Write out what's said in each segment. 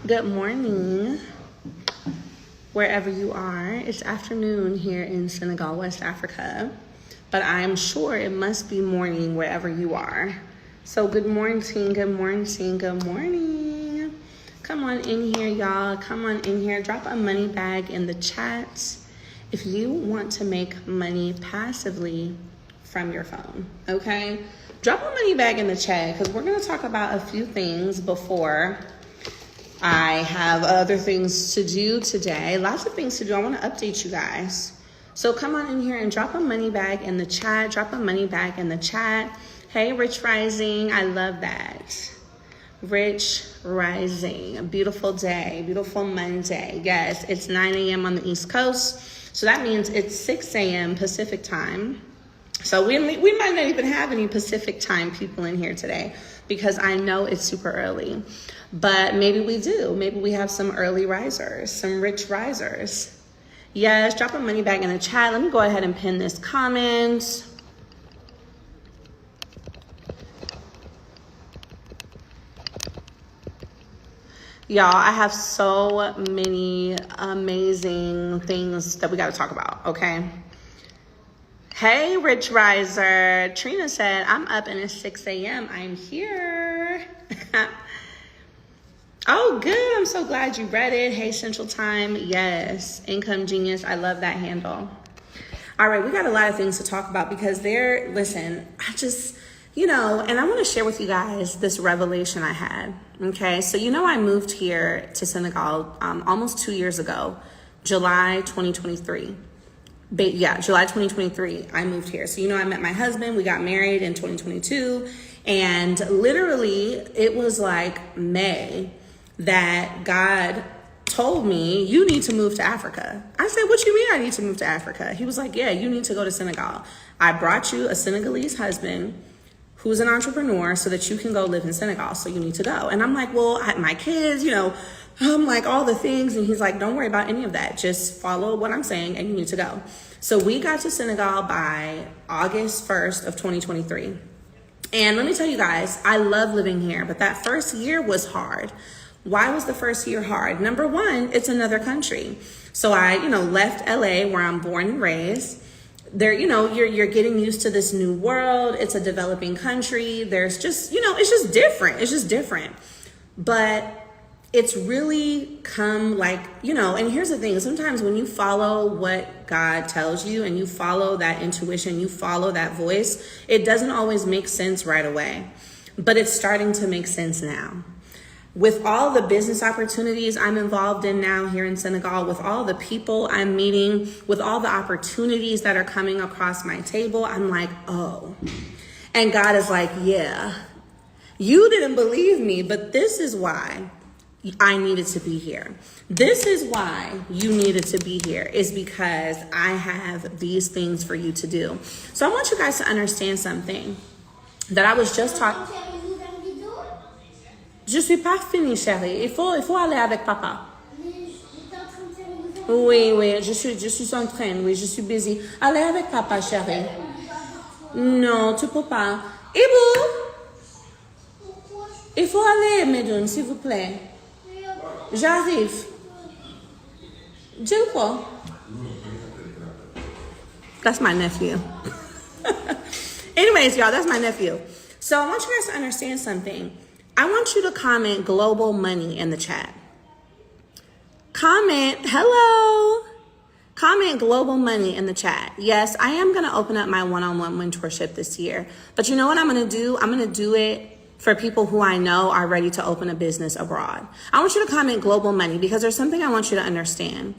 Good morning, wherever you are. It's afternoon here in Senegal, West Africa, but I'm sure it must be morning wherever you are. So good morning, good morning, good morning. Come on in here, y'all. Come on in here. Drop a money bag in the chat if you want to make money passively from your phone, okay? Drop a money bag in the chat because we're going to talk about a few things before I have other things to do today. Lots of things to do. I want to update you guys. So come on in here and drop a money bag in the chat. Drop a money bag in the chat. Hey, Rich Rising. I love that. Rich Rising. A beautiful day. Beautiful Monday. Yes, it's 9 a.m. on the East Coast. So that means it's 6 a.m. Pacific time. So we might not even have any Pacific time people in here today because I know it's super early. But maybe we do. Maybe we have some early risers, some rich risers. Yes, drop a money bag in the chat. Let me go ahead and pin this comment. Y'all, I have so many amazing things that we got to talk about, okay? Hey, Rich Riser. Trina said, I'm up and it's 6 a.m. I'm here. Oh, good. I'm so glad you read it. Hey, Central Time. Yes. Income Genius. I love that handle. All right. We got a lot of things to talk about because listen, I just, and I want to share with you guys this revelation I had. Okay. So, I moved here to Senegal almost 2 years ago, July 2023. July 2023, I moved here. So, I met my husband. We got married in 2022. And literally, it was like May that God told me, you need to move to Africa. I said, what you mean I need to move to Africa? He was like, yeah, you need to go to Senegal. I brought you a Senegalese husband who's an entrepreneur so that you can go live in Senegal. So you need to go. And I'm like, well, my kids, I'm like all the things. And he's like, don't worry about any of that. Just follow what I'm saying and you need to go. So we got to Senegal by August 1st of 2023. And let me tell you guys, I love living here, but that first year was hard. Why was the first year hard? Number one, it's another country. So I, left LA where I'm born and raised. There, you're getting used to this new world. It's a developing country. There's just, it's just different. It's just different. But it's really come and here's the thing. Sometimes when you follow what God tells you and you follow that intuition, you follow that voice, it doesn't always make sense right away, but it's starting to make sense now. With all the business opportunities I'm involved in now here in Senegal, with all the people I'm meeting, with all the opportunities that are coming across my table, I'm like, oh. And God is like, yeah, you didn't believe me, but this is why I needed to be here. This is why you needed to be here, is because I have these things for you to do. So I want you guys to understand something that I was just talking. Je suis pas finie, chérie. Il faut aller avec papa. Oui, je suis en train. Oui, je suis busy. Allez avec papa, chérie. Non, tu peux pas. Ibu, il faut aller, Medoun, s'il vous plaît. J'arrive. Jill quoi? That's my nephew. Anyways, y'all, that's my nephew. So I want you guys to understand something. I want you to comment global money in the chat. Comment, hello. Comment global money in the chat. Yes, I am going to open up my one-on-one mentorship this year. But you know what I'm going to do? I'm going to do it for people who I know are ready to open a business abroad. I want you to comment global money because there's something I want you to understand.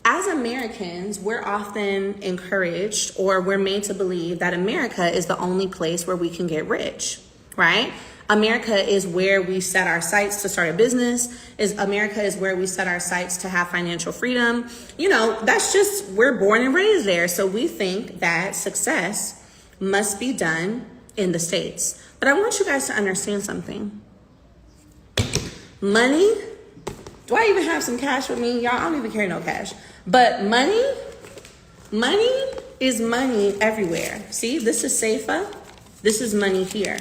As Americans, we're often encouraged or we're made to believe that America is the only place where we can get rich, right? America is where we set our sights to start a business. America is where we set our sights to have financial freedom. That's just, we're born and raised there. So we think that success must be done in the States. But I want you guys to understand something. Money, do I even have some cash with me? Y'all, I don't even carry no cash. But money is money everywhere. See, this is SEFA. This is money here.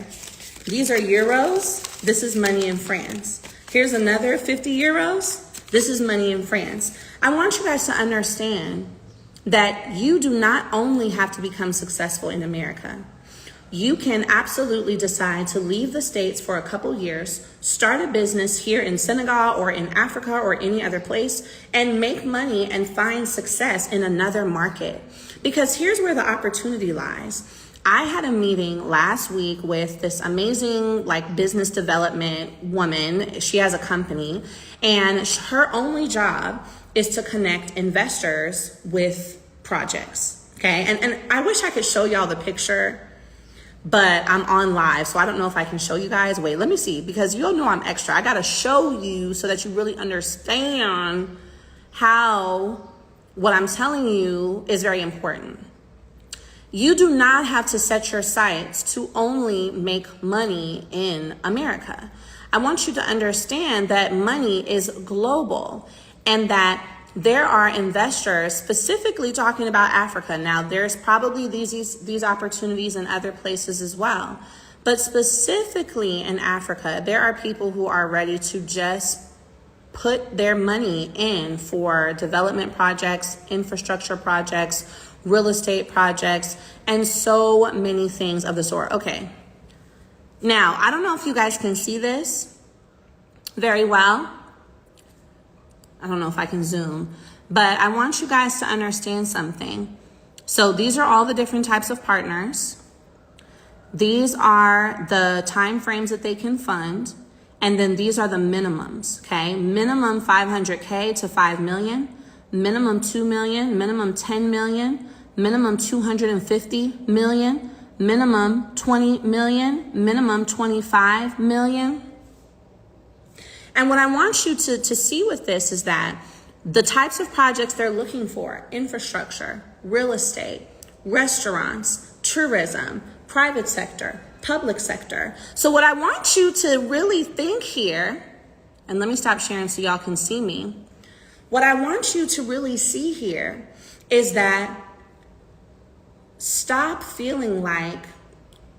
These are euros. This is money in France. Here's another 50 euros. This is money in France. I want you guys to understand that you do not only have to become successful in America. You can absolutely decide to leave the States for a couple years, start a business here in Senegal or in Africa or any other place, and make money and find success in another market. Because here's where the opportunity lies. I had a meeting last week with this amazing business development woman. She has a company, and her only job is to connect investors with projects. Okay, and I wish I could show y'all the picture, but I'm on live, so I don't know if I can show you guys. Wait, let me see, because you'll know I'm extra. I gotta show you so that you really understand how what I'm telling you is very important. You do not have to set your sights to only make money in America. I want you to understand that money is global and that there are investors specifically talking about Africa. Now, there's probably these opportunities in other places as well. But specifically in Africa, there are people who are ready to just put their money in for development projects, infrastructure projects, real estate projects, and so many things of the sort. Okay. Now, I don't know if you guys can see this very well. I don't know if I can zoom, but I want you guys to understand something. So these are all the different types of partners. These are the time frames that they can fund. And then these are the minimums, okay? Minimum 500K to 5 million, minimum 2 million, minimum 10 million, minimum 250 million, minimum 20 million, minimum 25 million. And what I want you to see with this is that the types of projects they're looking for: infrastructure, real estate, restaurants, tourism, private sector, public sector. So what I want you to really think here, and let me stop sharing so y'all can see me. What I want you to really see here is that stop feeling like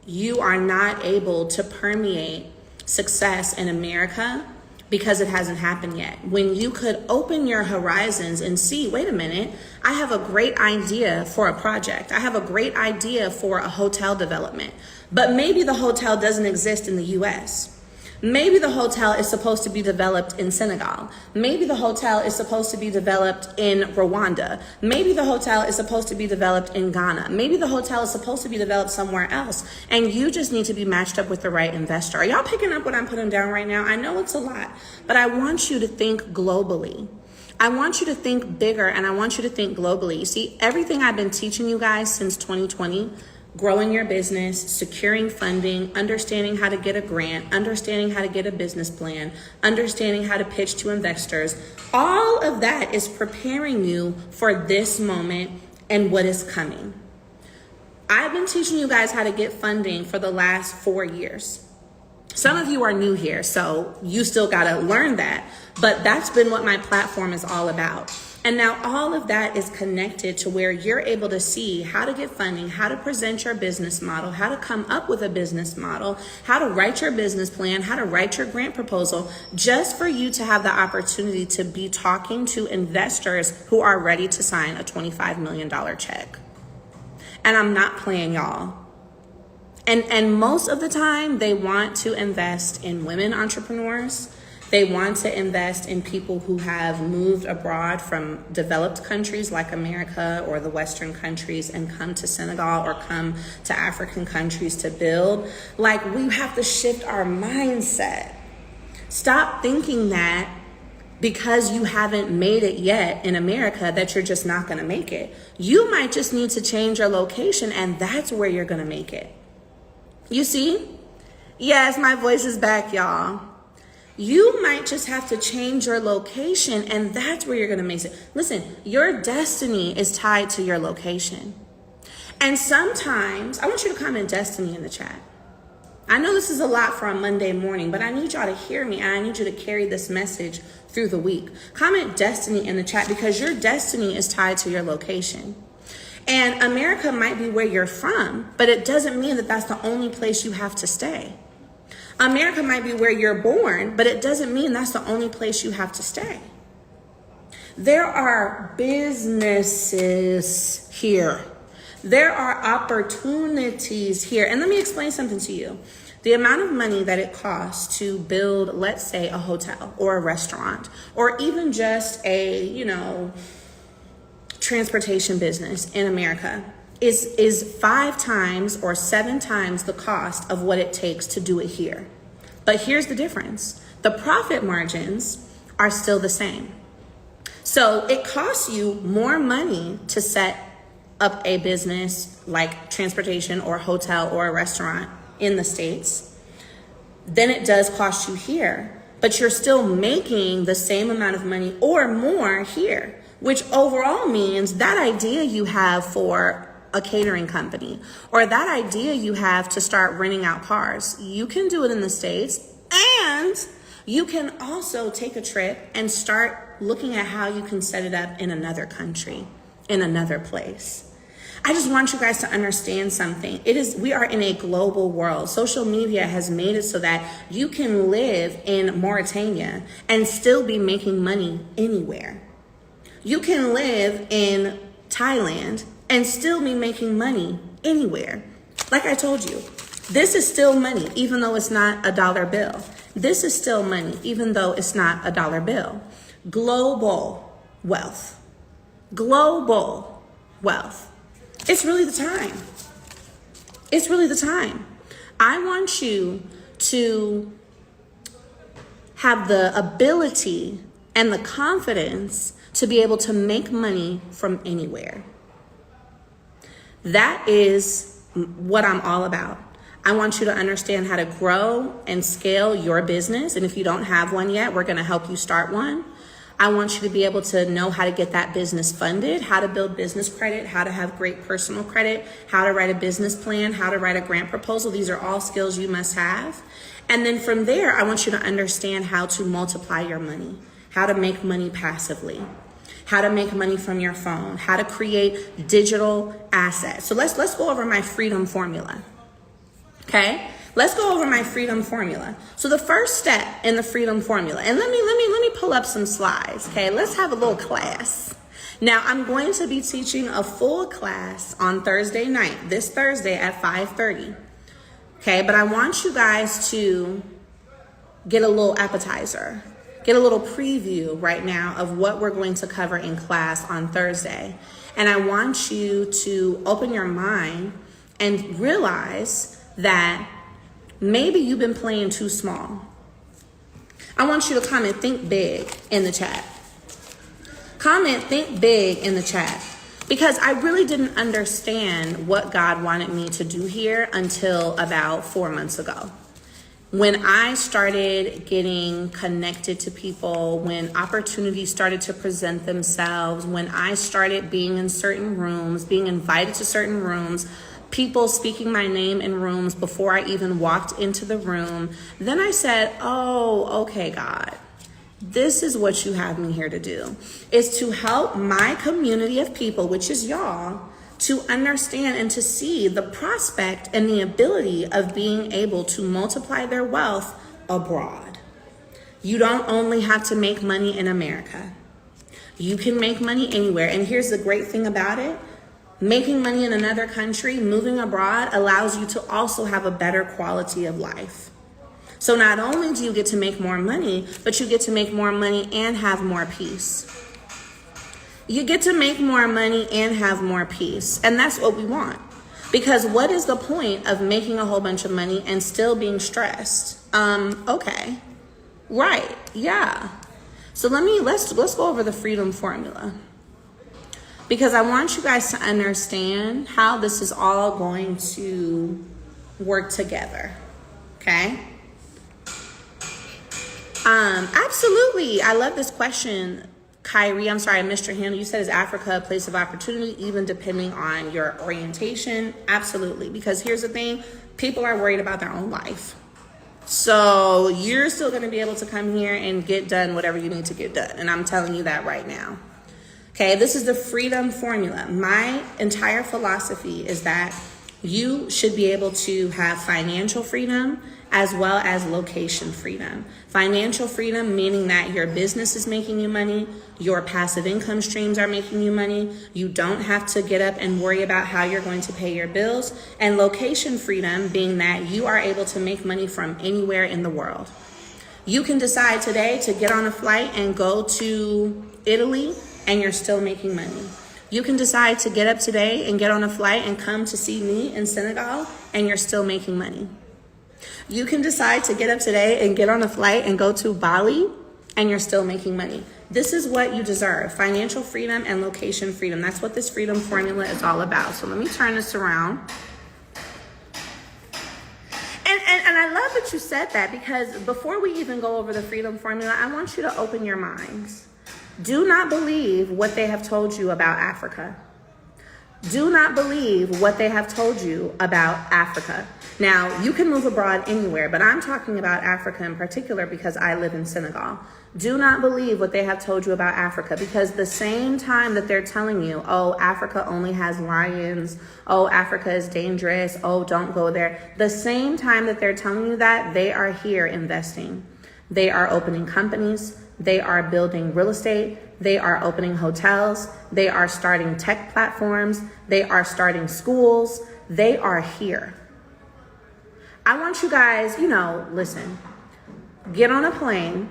you are not able to permeate success in America because it hasn't happened yet. When you could open your horizons and see, wait a minute, I have a great idea for a project. I have a great idea for a hotel development, but maybe the hotel doesn't exist in the US. Maybe the hotel is supposed to be developed in Senegal. Maybe the hotel is supposed to be developed in Rwanda. Maybe the hotel is supposed to be developed in Ghana. Maybe the hotel is supposed to be developed somewhere else. And you just need to be matched up with the right investor. Are y'all picking up what I'm putting down right now? I know it's a lot, but I want you to think globally. I want you to think bigger, and I want you to think globally. You see, everything I've been teaching you guys since 2020, growing your business, securing funding, understanding how to get a grant, understanding how to get a business plan, understanding how to pitch to investors, all of that is preparing you for this moment and what is coming. I've been teaching you guys how to get funding for the last 4 years. Some of you are new here, so you still gotta learn that, but that's been what my platform is all about. And now all of that is connected to where you're able to see how to get funding, how to present your business model, how to come up with a business model, how to write your business plan, how to write your grant proposal, just for you to have the opportunity to be talking to investors who are ready to sign a $25 million check. And I'm not playing, y'all. And most of the time they want to invest in women entrepreneurs. They want to invest in people who have moved abroad from developed countries like America or the Western countries and come to Senegal or come to African countries to build. Like, we have to shift our mindset. Stop thinking that because you haven't made it yet in America that you're just not gonna make it. You might just need to change your location, and that's where you're gonna make it. You see? Yes, my voice is back, y'all. You might just have to change your location, and that's where you're going to make it. Listen, your destiny is tied to your location. And sometimes, I want you to comment destiny in the chat. I know this is a lot for a Monday morning, but I need y'all to hear me, and I need you to carry this message through the week. Comment destiny in the chat, because your destiny is tied to your location. And America might be where you're from, but it doesn't mean that that's the only place you have to stay. America might be where you're born, but it doesn't mean that's the only place you have to stay. There are businesses here. There are opportunities here. And let me explain something to you. The amount of money that it costs to build, let's say, a hotel or a restaurant, or even just a, transportation business in America is 5 times or 7 times the cost of what it takes to do it here. But here's the difference. The profit margins are still the same. So it costs you more money to set up a business like transportation or a hotel or a restaurant in the States than it does cost you here. But you're still making the same amount of money or more here, which overall means that idea you have for a catering company or that idea you have to start renting out cars, you can do it in the States, and you can also take a trip and start looking at how you can set it up in another country, in another place. I just want you guys to understand something. We are in a global world. Social media has made it so that you can live in Mauritania and still be making money anywhere. You can live in Thailand and still be making money anywhere. Like I told you, this is still money, even though it's not a dollar bill. This is still money, even though it's not a dollar bill. Global wealth. Global wealth. It's really the time. It's really the time. I want you to have the ability and the confidence to be able to make money from anywhere. That is what I'm all about. I want you to understand how to grow and scale your business. And if you don't have one yet, we're going to help you start one. I want you to be able to know how to get that business funded, how to build business credit, how to have great personal credit, how to write a business plan, how to write a grant proposal. These are all skills you must have. And then from there, I want you to understand how to multiply your money, how to make money passively, how to make money from your phone, how to create digital assets. So let's go over my freedom formula. Okay? Let's go over my freedom formula. So the first step in the freedom formula, and let me pull up some slides. Okay, let's have a little class. Now I'm going to be teaching a full class on Thursday night, this Thursday at 5:30. Okay, but I want you guys to get a little appetizer, get a little preview right now of what we're going to cover in class on Thursday. And I want you to open your mind and realize that maybe you've been playing too small. I want you to comment, think big in the chat. Comment, think big in the chat. Because I really didn't understand what God wanted me to do here until about 4 months ago. When I started getting connected to people, when opportunities started to present themselves, when I started being in certain rooms, being invited to certain rooms, people speaking my name in rooms before I even walked into the room, then I said, oh, okay, God, this is what you have me here to do, is to help my community of people, which is y'all, to understand and to see the prospect and the ability of being able to multiply their wealth abroad. You don't only have to make money in America. You can make money anywhere. And here's the great thing about it. Making money in another country, moving abroad, allows you to also have a better quality of life. So not only do you get to make more money, but you get to make more money and have more peace. You get to make more money and have more peace. And that's what we want. Because what is the point of making a whole bunch of money and still being stressed? Okay. Right. Yeah. So let's go over the freedom formula. Because I want you guys to understand how this is all going to work together. Okay? Absolutely. I love this question, Kyrie. I'm sorry, I missed your handle. You said, is Africa a place of opportunity, even depending on your orientation? Absolutely. Because here's the thing. People are worried about their own life. So you're still going to be able to come here and get done whatever you need to get done. And I'm telling you that right now. Okay, this is the freedom formula. My entire philosophy is that You should be able to have financial freedom as well as location freedom. Financial freedom meaning that your business is making you money, your passive income streams are making you money, you don't have to get up and worry about how you're going to pay your bills, and location freedom being that you are able to make money from anywhere in the world. You can decide today to get on a flight and go to Italy and you're still making money. You can decide to get up today and get on a flight and come to see me in Senegal and you're still making money. You can decide to get up today and get on a flight and go to Bali and you're still making money. This is what you deserve: financial freedom and location freedom. That's what this freedom formula is all about. So let me turn this around. And I love that you said that, because before we even go over the freedom formula, I want you to open your minds. Do not believe what they have told you about Africa. Do not believe what they have told you about Africa. Now, you can move abroad anywhere, but I'm talking about Africa in particular because I live in Senegal. Do not believe what they have told you about Africa, because the same time that they're telling you, oh, Africa only has lions, oh, Africa is dangerous, oh, don't go there, the same time that they're telling you that, they are here investing. They are opening companies. They are building real estate. They are opening hotels. They are starting tech platforms. They are starting schools. They are here. I want you guys, listen, get on a plane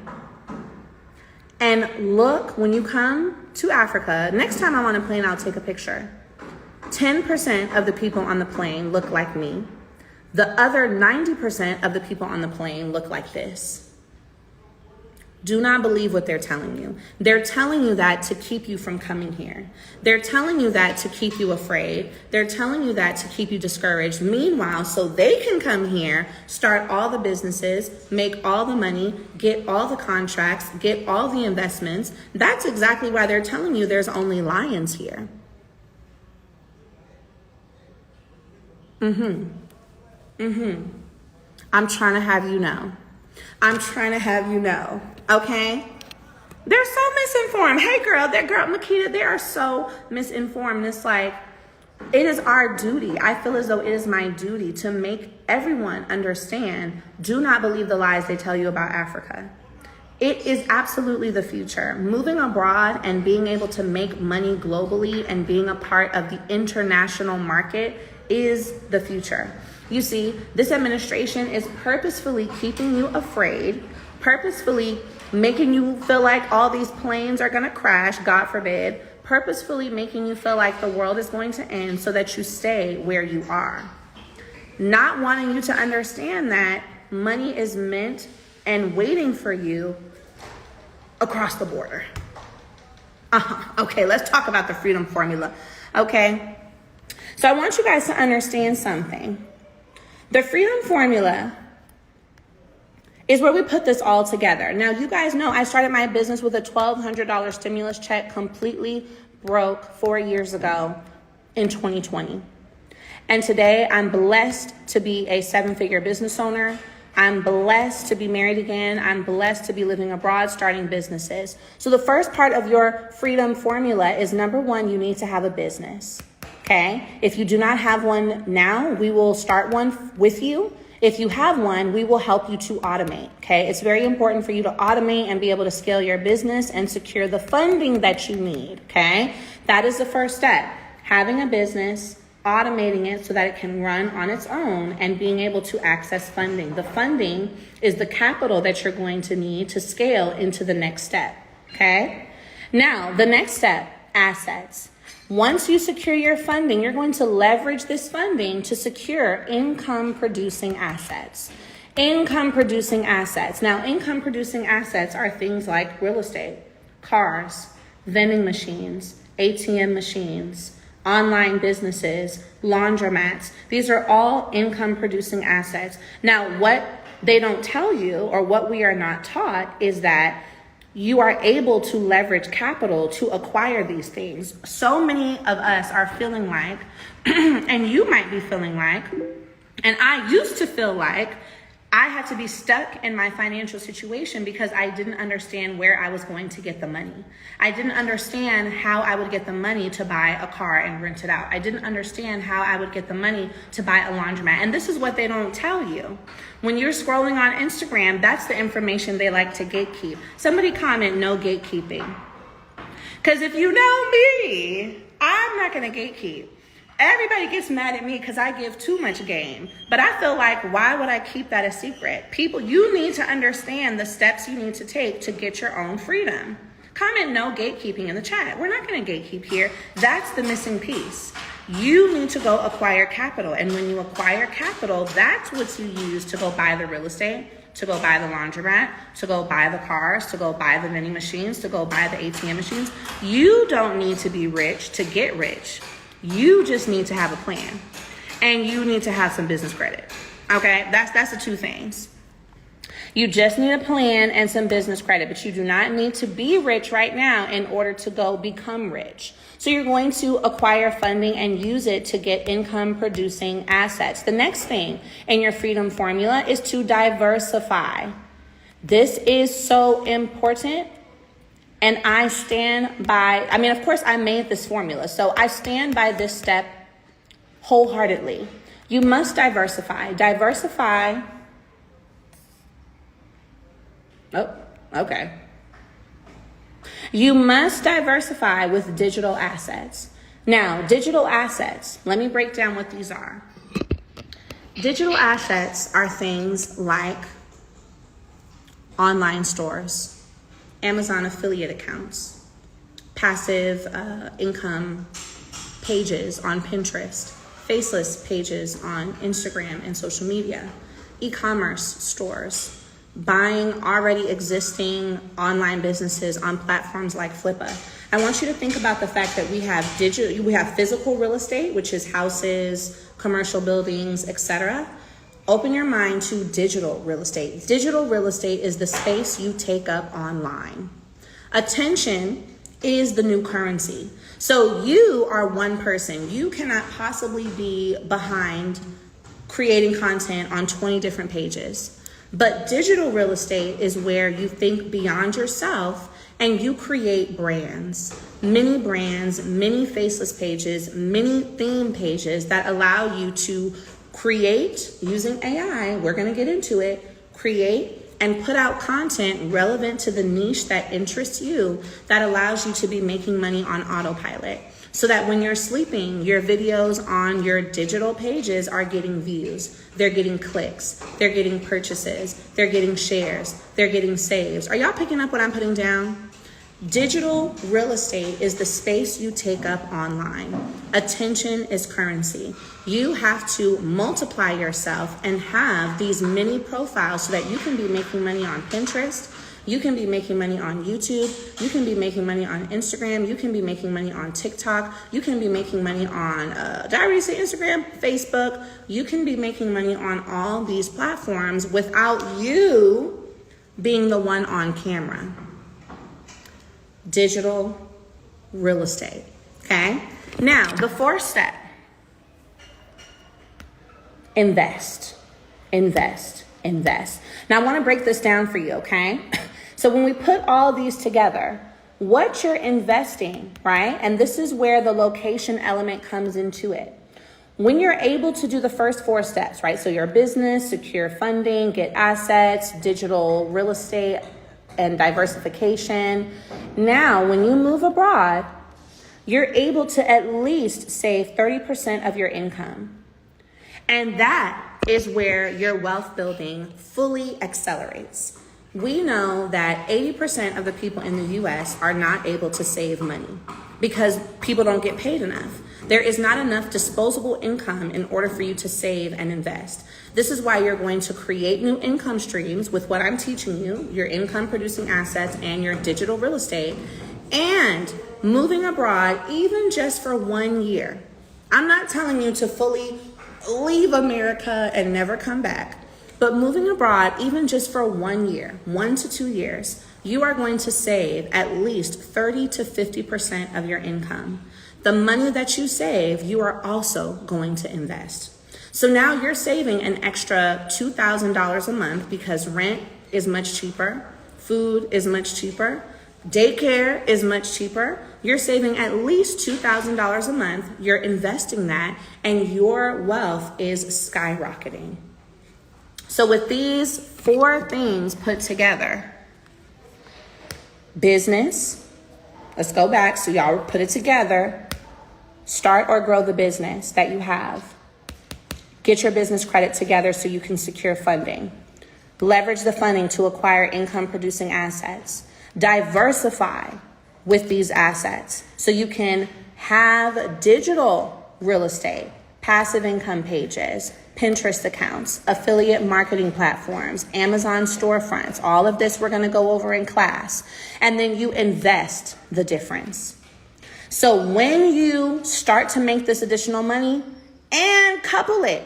and look when you come to Africa. Next time I'm on a plane, I'll take a picture. 10% of the people on the plane look like me. The other 90% of the people on the plane look like this. Do not believe what they're telling you. They're telling you that to keep you from coming here. They're telling you that to keep you afraid. They're telling you that to keep you discouraged. Meanwhile, so they can come here, start all the businesses, make all the money, get all the contracts, get all the investments. That's exactly why they're telling you there's only lions here. I'm trying to have you know. I'm trying to have you know. Okay? They're so misinformed. Hey, girl, Makita, they are so misinformed. It's like, it is our duty. I feel as though it is my duty to make everyone understand. Do not believe the lies they tell you about Africa. It is absolutely the future. Moving abroad and being able to make money globally and being a part of the international market is the future. You see, this administration is purposefully keeping you afraid, purposefully making you feel like all these planes are going to crash, God forbid, purposefully making you feel like the world is going to end so that you stay where you are. Not wanting you to understand that money is meant and waiting for you across the border. Okay, let's talk about the freedom formula. Okay, so I want you guys to understand something. The freedom formula is where we put this all together. Now, you guys know I started my business with a $1,200 stimulus check, completely broke 4 years ago in 2020. And today I'm blessed to be a 7-figure business owner. I'm blessed to be married again. I'm blessed to be living abroad, starting businesses. So the first part of your freedom formula is, number one, you need to have a business. Okay? If you do not have one now, we will start one with you. If you have one, we will help you to automate, okay? It's very important for you to automate and be able to scale your business and secure the funding that you need, okay? That is the first step. Having a business, automating it so that it can run on its own, and being able to access funding. The funding is the capital that you're going to need to scale into the next step, okay? Now, the next step, assets. Once you secure your funding, you're going to leverage this funding to secure income-producing assets. Income-producing assets. Now, income-producing assets are things like real estate, cars, vending machines, ATM machines, online businesses, laundromats. These are all income-producing assets. Now, what they don't tell you, or what we are not taught, is that you are able to leverage capital to acquire these things. So many of us are feeling like, and you might be feeling like, and I used to feel like, I had to be stuck in my financial situation because I didn't understand where I was going to get the money. I didn't understand how I would get the money to buy a car and rent it out. I didn't understand how I would get the money to buy a laundromat. And this is what they don't tell you. When you're scrolling on Instagram, that's the information they like to gatekeep. Somebody comment, no gatekeeping. Because if you know me, I'm not going to gatekeep. Everybody gets mad at me because I give too much game. But I feel like, why would I keep that a secret? People, you need to understand the steps you need to take to get your own freedom. Comment no gatekeeping in the chat. We're not going to gatekeep here. That's the missing piece. You need to go acquire capital. And when you acquire capital, that's what you use to go buy the real estate, to go buy the laundromat, to go buy the cars, to go buy the vending machines, to go buy the ATM machines. You don't need to be rich to get rich. You just need to have a plan, and you need to have some business credit. Okay, that's the two things. You just need a plan and some business credit, but you do not need to be rich right now in order to go become rich. So you're going to acquire funding and use it to get income producing assets. The next thing in your freedom formula is to diversify. This is so important. And I stand by, of course, I made this formula. So I stand by this step wholeheartedly. You must diversify. Diversify. Oh, okay. You must diversify with digital assets. Now, digital assets, let me break down what these are. Digital assets are things like online stores, Amazon affiliate accounts, passive income pages on Pinterest, faceless pages on Instagram and social media, e-commerce stores, buying already existing online businesses on platforms like Flippa. I want you to think about the fact that we have physical real estate, which is houses, commercial buildings, etc. Open your mind to digital real estate. Digital real estate is the space you take up online. Attention is the new currency. So you are one person. You cannot possibly be behind creating content on 20 different pages. But digital real estate is where you think beyond yourself and you create brands, many faceless pages, many theme pages that allow you to create using AI, we're going to get into it, create and put out content relevant to the niche that interests you that allows you to be making money on autopilot. So that when you're sleeping, your videos on your digital pages are getting views, they're getting clicks, they're getting purchases, they're getting shares, they're getting saves. Are y'all picking up what I'm putting down? Digital real estate is the space you take up online. Attention is currency. You have to multiply yourself and have these mini profiles so that you can be making money on Pinterest, you can be making money on YouTube, you can be making money on Instagram, you can be making money on TikTok, you can be making money on, did I already say Instagram? Facebook. You can be making money on all these platforms without you being the one on camera. Digital real estate, okay? Now, the fourth step, invest. Now, I want to break this down for you, okay? So when we put all these together, what you're investing, right? And this is where the location element comes into it. When you're able to do the first four steps, right? So your business, secure funding, get assets, digital real estate, and diversification. Now, when you move abroad, you're able to at least save 30% of your income. And that is where your wealth building fully accelerates. We know that 80% of the people in the US are not able to save money because people don't get paid enough. There is not enough disposable income in order for you to save and invest. This is why you're going to create new income streams with what I'm teaching you, your income producing assets and your digital real estate, and moving abroad even just for 1 year. I'm not telling you to fully leave America and never come back, but moving abroad even just for 1 year, 1 to 2 years, you are going to save at least 30 to 50% of your income. The money that you save, you are also going to invest. So now you're saving an extra $2,000 a month because rent is much cheaper, food is much cheaper, daycare is much cheaper. You're saving at least $2,000 a month. You're investing that, and your wealth is skyrocketing. So with these 4 things put together, business, let's go back so y'all put it together. Start or grow the business that you have. Get your business credit together so you can secure funding. Leverage the funding to acquire income-producing assets. Diversify with these assets so you can have digital real estate, passive income pages, Pinterest accounts, affiliate marketing platforms, Amazon storefronts. All of this we're going to go over in class. And then you invest the difference. So when you start to make this additional money and couple it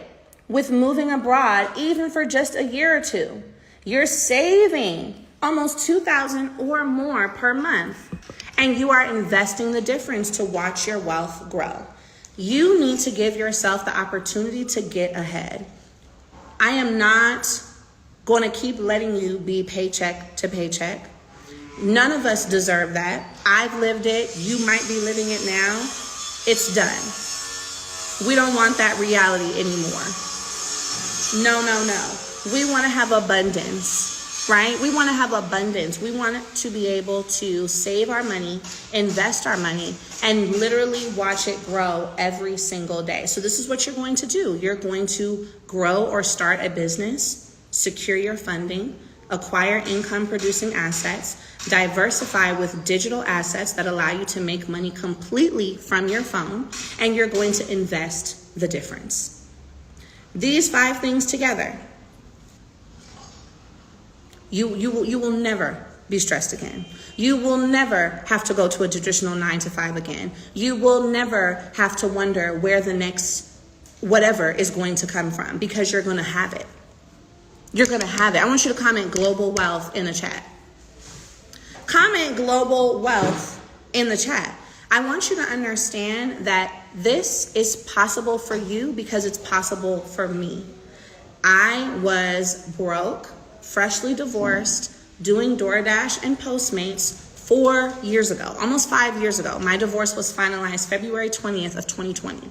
with moving abroad, even for just a year or two, you're saving almost $2,000 or more per month. And you are investing the difference to watch your wealth grow. You need to give yourself the opportunity to get ahead. I am not going to keep letting you be paycheck to paycheck. None of us deserve that. I've lived it. You might be living it now. It's done. We don't want that reality anymore. No. We want to have abundance, right? We want to have abundance. We want to be able to save our money, invest our money, and literally watch it grow every single day. So this is what you're going to do. You're going to grow or start a business, secure your funding, acquire income-producing assets, diversify with digital assets that allow you to make money completely from your phone, and you're going to invest the difference. These 5 things together, you will never be stressed again. You will never have to go to a traditional 9 to 5 again. You will never have to wonder where the next whatever is going to come from, because you're going to have it. You're going to have it. I want you to comment global wealth in the chat. Comment global wealth in the chat. I want you to understand that this is possible for you because it's possible for me. I was broke, freshly divorced, doing DoorDash and Postmates 4 years ago, almost 5 years ago. My divorce was finalized February 20th of 2020.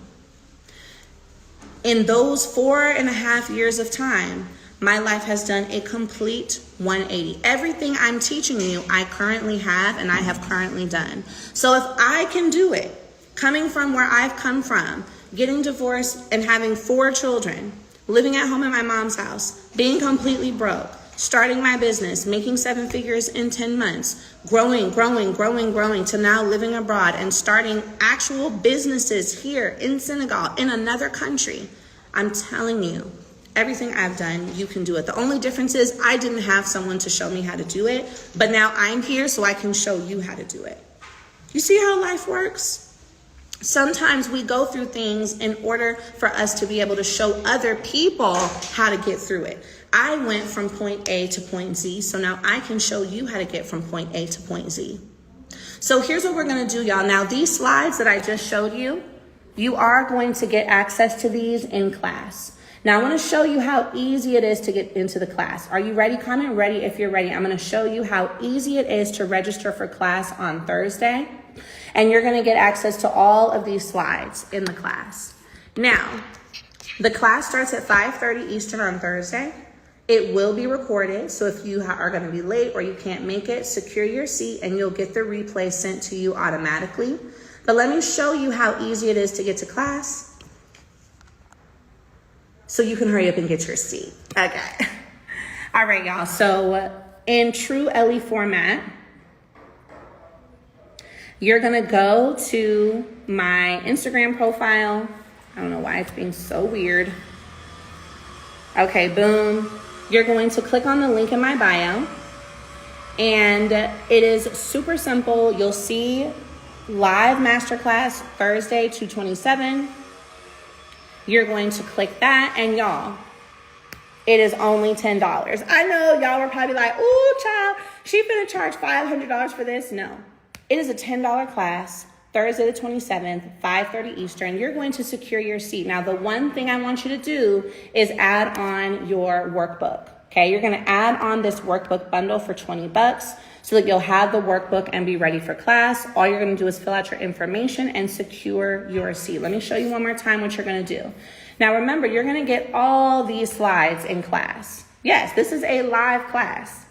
In those 4.5 years of time, my life has done a complete 180. Everything I'm teaching you, I currently have and I have currently done. So if I can do it, coming from where I've come from, getting divorced and having 4 children, living at home in my mom's house, being completely broke, starting my business, making 7 figures in 10 months, growing to now living abroad and starting actual businesses here in Senegal, in another country, I'm telling you, everything I've done, you can do it. The only difference is I didn't have someone to show me how to do it, but now I'm here so I can show you how to do it. You see how life works? Sometimes we go through things in order for us to be able to show other people how to get through it. I went from point A to point Z, so now I can show you how to get from point A to point Z. So here's what we're going to do, y'all. Now, these slides that I just showed you, you are going to get access to these in class. Now, I want to show you how easy it is to get into the class. Are you ready? Comment ready if you're ready. I'm going to show you how easy it is to register for class on Thursday. And you're going to get access to all of these slides in the class. Now, the class starts at 5:30 Eastern on Thursday. It will be recorded. So if you are going to be late or you can't make it, secure your seat and you'll get the replay sent to you automatically. But let me show you how easy it is to get to class, so you can hurry up and get your seat. Okay. All right, y'all. So in true Ellie format, you're going to go to my Instagram profile. I don't know why it's being so weird. Okay, boom. You're going to click on the link in my bio. And it is super simple. You'll see live masterclass Thursday, 2/27. You're going to click that, and y'all, it is only $10. I know y'all were probably like, ooh, child, she finna charge $500 for this. No, it is a $10 class. Thursday the 27th, 5:30 Eastern. You're going to secure your seat. Now, the one thing I want you to do is add on your workbook. Okay, you're going to add on this workbook bundle for $20 so that you'll have the workbook and be ready for class. All you're going to do is fill out your information and secure your seat. Let me show you one more time what you're going to do. Now, remember, you're going to get all these slides in class. Yes, this is a live class.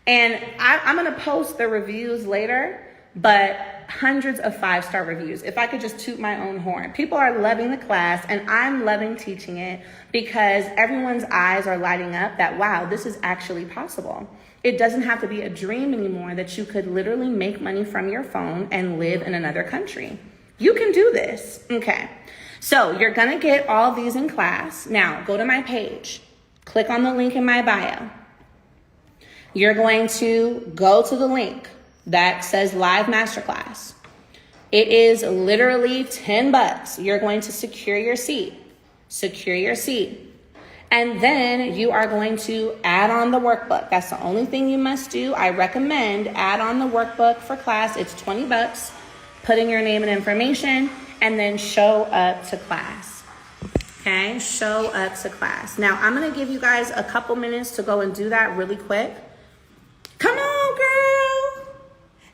And I'm going to post the reviews later, but hundreds of 5-star reviews. If I could just toot my own horn. People are loving the class, and I'm loving teaching it because everyone's eyes are lighting up that, wow, this is actually possible. It doesn't have to be a dream anymore that you could literally make money from your phone and live in another country. You can do this. Okay. So you're going to get all these in class. Now, go to my page. Click on the link in my bio. You're going to go to the link that says Live Masterclass. It is literally $10. You're going to secure your seat. Secure your seat. And then you are going to add on the workbook. That's the only thing you must do. I recommend add on the workbook for class. It's $20. Put in your name and information, and then show up to class. Okay, show up to class. Now, I'm going to give you guys a couple minutes to go and do that really quick. Come on, girl.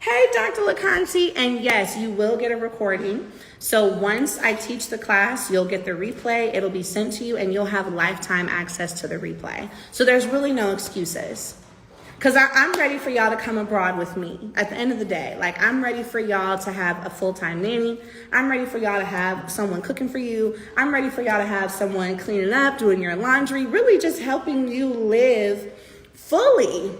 Hey, Dr. LaConti. And yes, you will get a recording. So once I teach the class, you'll get the replay. It'll be sent to you, and you'll have lifetime access to the replay. So there's really no excuses. Because I'm ready for y'all to come abroad with me at the end of the day. Like, I'm ready for y'all to have a full-time nanny. I'm ready for y'all to have someone cooking for you. I'm ready for y'all to have someone cleaning up, doing your laundry, really just helping you live fully.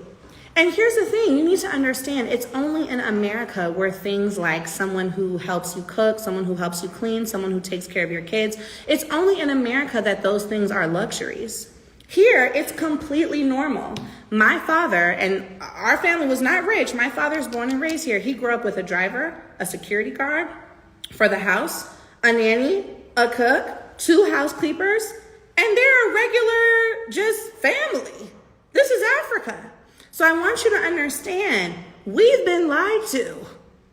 And here's the thing, you need to understand, it's only in America where things like someone who helps you cook, someone who helps you clean, someone who takes care of your kids, it's only in America that those things are luxuries. Here, it's completely normal. My father, and our family was not rich. My father's born and raised here. He grew up with a driver, a security guard for the house, a nanny, a cook, 2 housekeepers, and they're a regular just family. This is Africa. So I want you to understand, we've been lied to.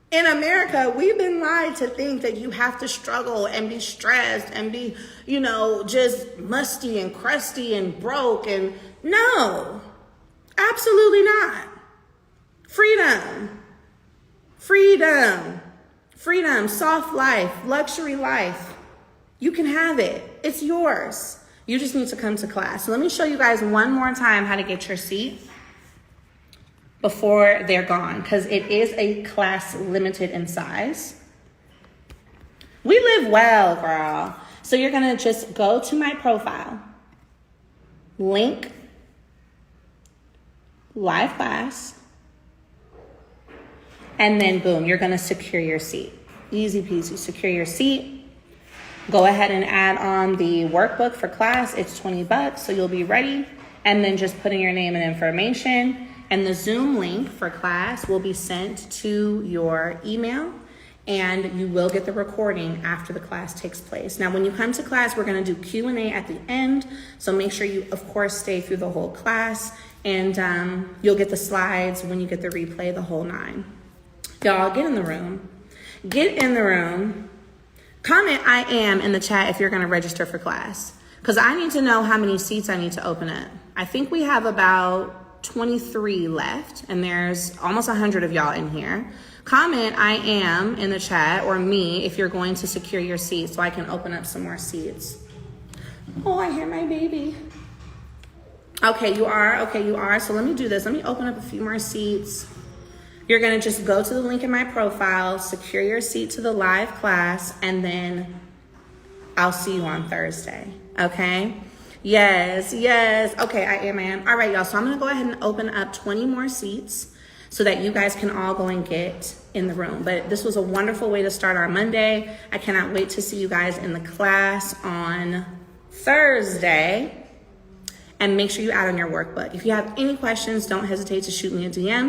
In America, we've been lied to think that you have to struggle and be stressed and be, just musty and crusty and broke. And no, absolutely not. Freedom, freedom, freedom, soft life, luxury life. You can have it. It's yours. You just need to come to class. So let me show you guys one more time how to get your seat before they're gone, because it is a class limited in size. We live well, girl. So you're gonna just go to my profile, link, live class, and then boom, you're gonna secure your seat. Easy peasy, secure your seat. Go ahead and add on the workbook for class. It's $20, so you'll be ready. And then just put in your name and information. And the Zoom link for class will be sent to your email, and you will get the recording after the class takes place. Now, when you come to class, we're going to do Q&A at the end. So make sure you, of course, stay through the whole class, and you'll get the slides when you get the replay, the whole 9. Y'all, get in the room. Get in the room. Comment I am in the chat if you're going to register for class, because I need to know how many seats I need to open up. I think we have about 23 left, and there's almost 100 of y'all in here. Comment I am in the chat, or me, if you're going to secure your seat so I can open up some more seats. Oh, I hear my baby. Okay, you are. Okay, you are. So let me do this. Let me open up a few more seats. You're going to just go to the link in my profile, secure your seat to the live class, and then I'll see you on Thursday. Okay? Yes. Okay, I am. All right, y'all. So I'm going to go ahead and open up 20 more seats so that you guys can all go and get in the room. But this was a wonderful way to start our Monday. I cannot wait to see you guys in the class on Thursday. And make sure you add on your workbook. If you have any questions, don't hesitate to shoot me a DM.